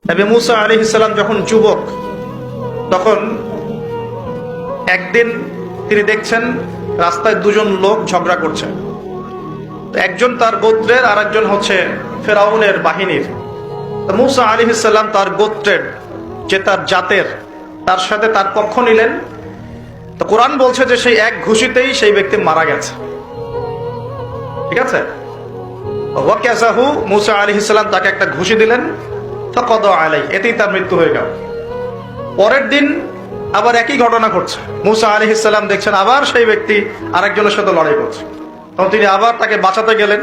নবী মুসা আলাইহিস সালাম যখন যুবক, তখন একদিন তিনি দেখছেন রাস্তায় দুজন লোক ঝগড়া করছে। একজন তার গোত্রের, আর একজন হচ্ছে ফেরাউনের বাহিনীর। তো মুসা আলাইহিস সালাম তার গোত্রের, যে তার জাতের, তার সাথে তার পক্ষ নিলেন। তো কোরআন বলছে যে সেই এক ঘুষিতেই সেই ব্যক্তি মারা গেছে। ঠিক আছে, ওয়াকাযাহু, মুসা আলাইহিস সালাম তাকে একটা ঘুষি দিলেন, ফাকাদা আলাইহি, এতেই তার মৃত্যু হয়ে গেল। পরের দিন আবার একই ঘটনা ঘটছে। মুসা আলাইহিস সালাম দেখছেন আবার সেই ব্যক্তি আরেকজনের সাথে লড়াই করছে। তখন তিনি আবার তাকে বাঁচাতে গেলেন।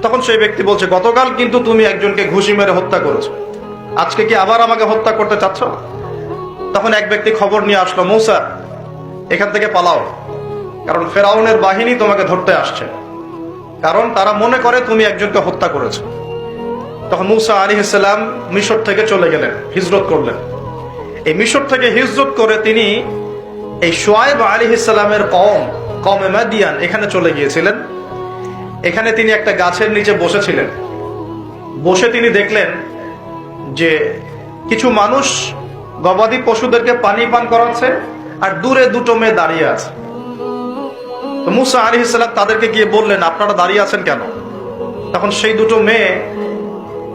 তখন সেই ব্যক্তি বলছে, গতকাল কিন্তু তুমি একজনকে ঘুষি মেরে হত্যা করেছো, আজকে কি আবার আমাকে হত্যা করতে চাচ্ছ? তখন এক ব্যক্তি খবর নিয়ে আসলো, মুসা এখান থেকে পালাও, কারণ ফেরাউনের বাহিনী তোমাকে ধরতে আসছে, কারণ তারা মনে করে তুমি একজনকে হত্যা করেছো। তখন মুসা আলাইহিস সালাম মিশর থেকে চলে গেলেন, হিজরত করলেন। এই মিশর থেকে হিজরত করে তিনি এই শুআয়ব আলাইহিস সালামের কওমে মাদিয়ান এখানে চলে গিয়েছিলেন। এখানে তিনি একটা গাছের নিচে বসেছিলেন। বসে তিনি দেখলেন যে কিছু মানুষ গবাদি পশুদেরকে পানি পান করাচ্ছে, আর দূরে দুটো মেয়ে দাঁড়িয়ে আছে। তো মুসা আলাইহিস সালাম তাদেরকে গিয়ে বললেন, আপনারা দাঁড়িয়ে আছেন কেন? তখন সেই দুটো মেয়ে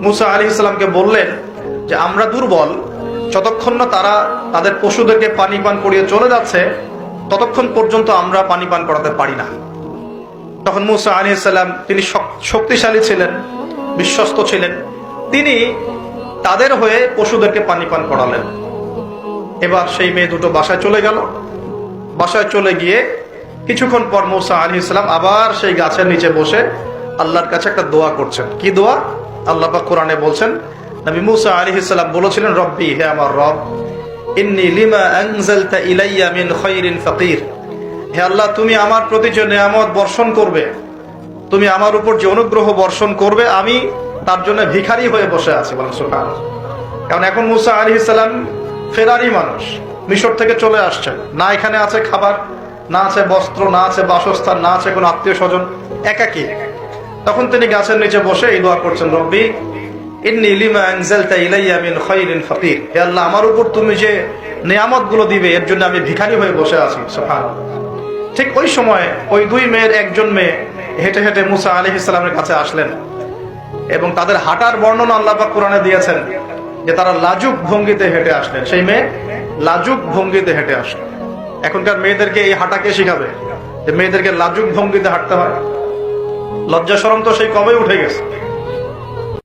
মুসা আলাইহিস সালামকে বললেন যে আমরা দুর্বল, যতক্ষণ না তারা তাদের পশুদেরকে পানি পান করিয়ে চলে যাচ্ছে ততক্ষণ পর্যন্ত আমরা পানি পান করাতে পারি না। তখন মুসা আলাইহিস সালাম, তিনি শক্তিশালী ছিলেন, বিশ্বস্ত ছিলেন, তিনি তাদের হয়ে পশুদেরকে পানি পান করালেন। এবার সেই মেয়ে দুটো বাসায় চলে গেল। বাসায় চলে গিয়ে কিছুক্ষণ পর মুসা আলাইহিস সালাম আবার সেই গাছের নিচে বসে আল্লাহর কাছে একটা দোয়া করছেন। কি দোয়া? আল্লাহ পাক কোরআনে বলছেন, নবী মুসা আলাইহিস সালাম বলেছিলেন, রব্বি, হে আমার রব, ইন্নী লিমা আনজালতা ইলাইয়া মিন খায়রিন ফাকির, হে আল্লাহ, তুমি আমার প্রতি যে নিয়ামত বর্ষণ করবে, তুমি আমার উপর যে অনুগ্রহ বর্ষণ করবে, আমি তার জন্য ভিখারি হয়ে বসে আছি। বলেন সুবহানাল্লাহ। কারণ এখন মুসা আলাইহিস সালাম ফেরারি মানুষ, মিশর থেকে চলে আসছেন, না এখানে আছে খাবার, না আছে বস্ত্র, না আছে বাসস্থান, না আছে কোনো আত্মীয় স্বজন, একাকী। তখন তিনি গাছের নিচে বসে এই দোয়া করছেন, রব্বি ইন্নী লিমা আনজালতা ইলাইয়া মিন খায়রিন ফাকির, হে আল্লাহ, আমার উপর তুমি যে নিয়ামতগুলো দিবে এর জন্য আমি ভিখারি হয়ে বসে আছি। সুবহানাল্লাহ। ঠিক ওই সময় ওই দুই মেয়ের একজন মেয়ে হেঁটে হেঁটে মুসা আলাইহিস সালামের কাছে আসলেন, এবং তাদের হাঁটার বর্ণনা আল্লাহ পাক কোরআনে দিয়েছেন যে তারা লাজুক ভঙ্গিতে হেঁটে আসলেন। সেই মেয়ে লাজুক ভঙ্গিতে হেঁটে আসলেন। এখনকার মেয়েদেরকে এই হাঁটা কে শিখাবে যে মেয়েদেরকে লাজুক ভঙ্গিতে হাঁটতে হয়? লজ্জা শরম তো সেই কবে উঠে গেছে।